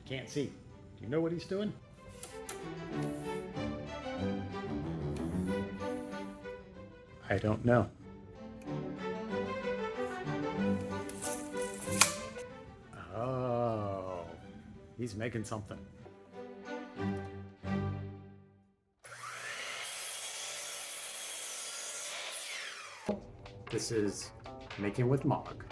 Can't see. Do you know what he's doing? I don't know. Oh, he's making something. This is Making with Mog.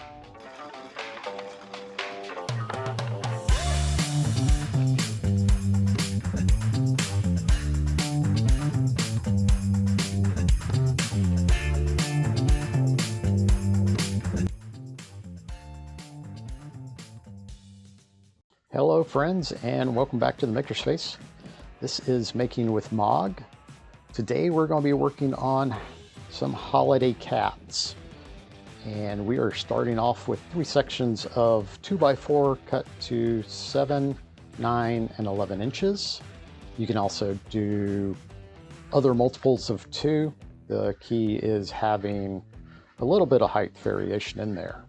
Hello friends, and welcome back to the Makerspace. This is Making with Mog. Today we're going to be working on some holiday cats, and we are starting off with 3 sections of 2x4 cut to 7, 9, and 11 inches. You can also do other multiples of 2. The key is having a little bit of height variation in there.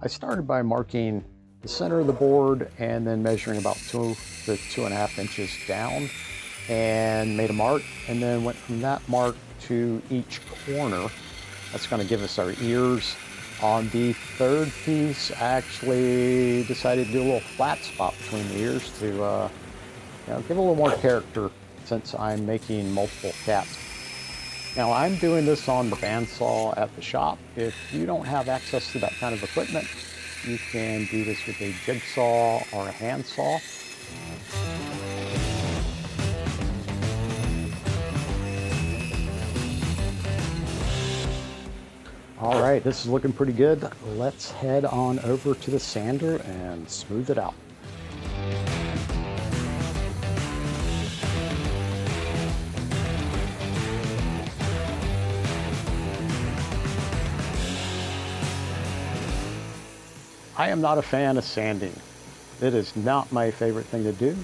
I started by marking the center of the board and then measuring about 2 to 2.5 inches down, and made a mark, and then went from that mark to each corner. That's going to give us our ears. On the third piece, I actually decided to do a little flat spot between the ears to give a little more character, since I'm making multiple cats. Now I'm doing this on the bandsaw at the shop. If you don't have access to that kind of equipment, you can do this with a jigsaw or a handsaw. All right, this is looking pretty good. Let's head on over to the sander and smooth it out. I am not a fan of sanding. It is not my favorite thing to do,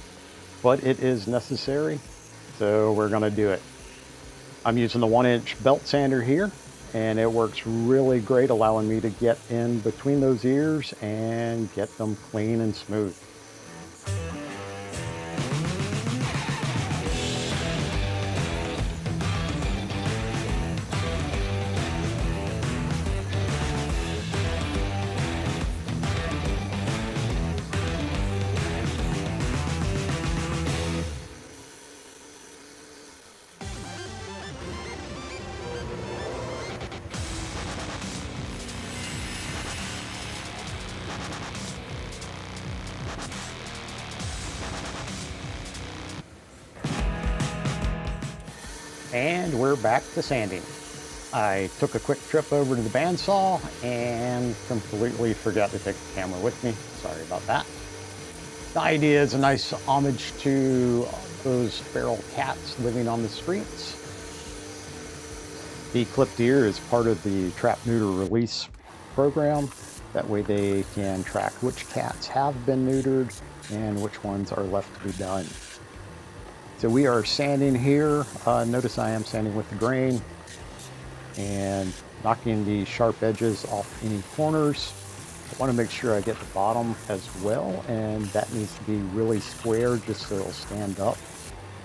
but it is necessary, so we're gonna do it. I'm using the 1-inch belt sander here, and it works really great, allowing me to get in between those ears and get them clean and smooth. And we're back to sanding. I took a quick trip over to the bandsaw and completely forgot to take the camera with me. Sorry about that. The idea is a nice homage to those feral cats living on the streets. The clipped ear is part of the trap, neuter, release program. That way they can track which cats have been neutered and which ones are left to be done. So we are sanding here. Notice I am sanding with the grain and knocking the sharp edges off any corners. I want to make sure I get the bottom as well, and that needs to be really square just so it'll stand up.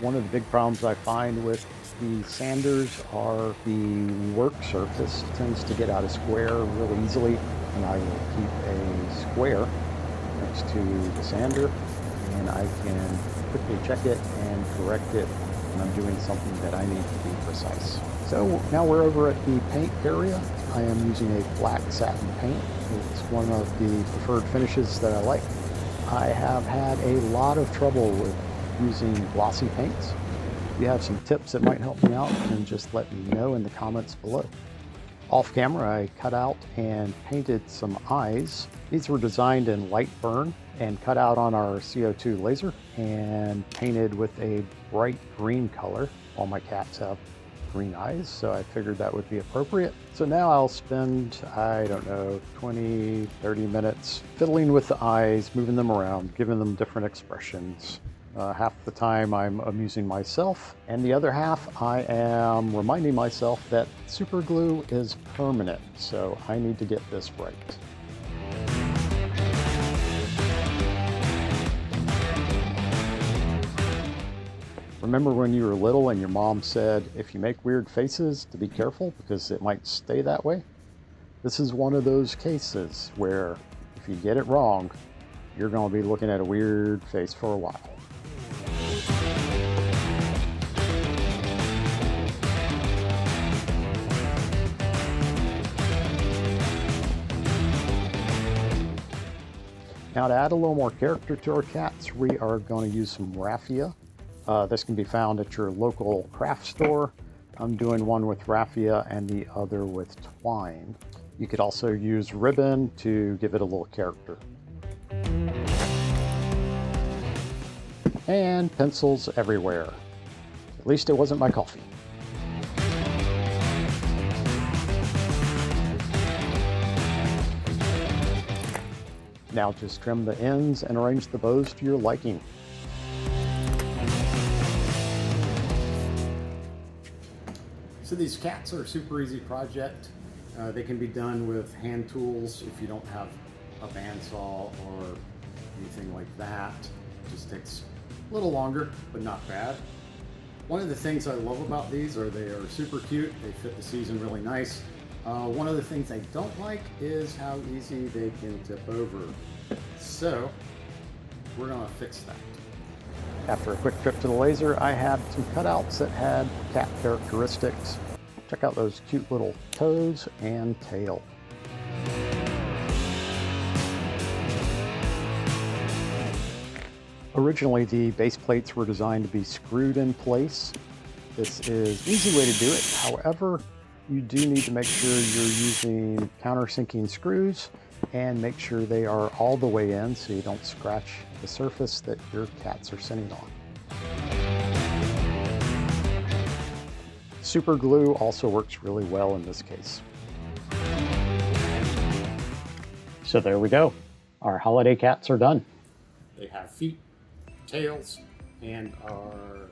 One of the big problems I find with the sanders are the work surface tends to get out of square really easily, and I will keep a square next to the sander, and I can quickly check it and correct it when I'm doing something that I need to be precise. So now we're over at the paint area. I am using a black satin paint. It's one of the preferred finishes that I like. I have had a lot of trouble with using glossy paints. If you have some tips that might help me out, then just let me know in the comments below. Off camera, I cut out and painted some eyes. These were designed in light burn and cut out on our CO2 laser and painted with a bright green color. All my cats have green eyes, so I figured that would be appropriate. So now I'll spend, I don't know, 20, 30 minutes fiddling with the eyes, moving them around, giving them different expressions. Half the time I'm amusing myself, and the other half I am reminding myself that super glue is permanent, so I need to get this right. Remember when you were little and your mom said, if you make weird faces, to be careful because it might stay that way? This is one of those cases where if you get it wrong, you're going to be looking at a weird face for a while. Now, to add a little more character to our cats, we are going to use some raffia. This can be found at your local craft store. I'm doing one with raffia and the other with twine. You could also use ribbon to give it a little character. And pencils everywhere. At least it wasn't my coffee. Now just trim the ends and arrange the bows to your liking. So these cats are a super easy project. They can be done with hand tools if you don't have a bandsaw or anything like that. It just takes a little longer, but not bad. One of the things I love about these are they are super cute. They fit the season really nice. One of the things I don't like is how easy they can tip over. So we're gonna fix that. After a quick trip to the laser, I had some cutouts that had cat characteristics. Check out those cute little toes and tail. Originally, the base plates were designed to be screwed in place. This is an easy way to do it. However, you do need to make sure you're using countersinking screws and make sure they are all the way in so you don't scratch the surface that your cats are sitting on. Super glue also works really well in this case. So there we go. Our holiday cats are done. They have feet, tails, and are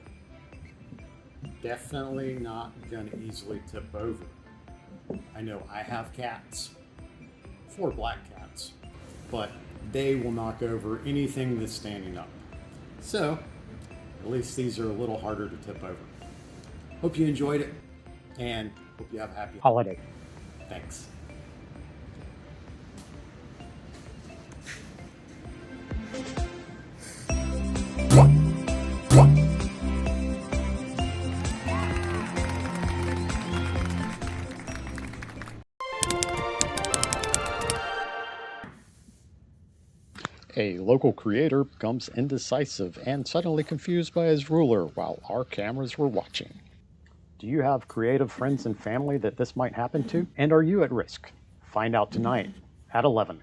definitely not going to easily tip over. I know I have cats, 4 black cats, but they will knock over anything that's standing up. So at least these are a little harder to tip over. Hope you enjoyed it and hope you have a happy holiday. Thanks. A local creator becomes indecisive and suddenly confused by his ruler while our cameras were watching. Do you have creative friends and family that this might happen to? And are you at risk? Find out tonight at 11.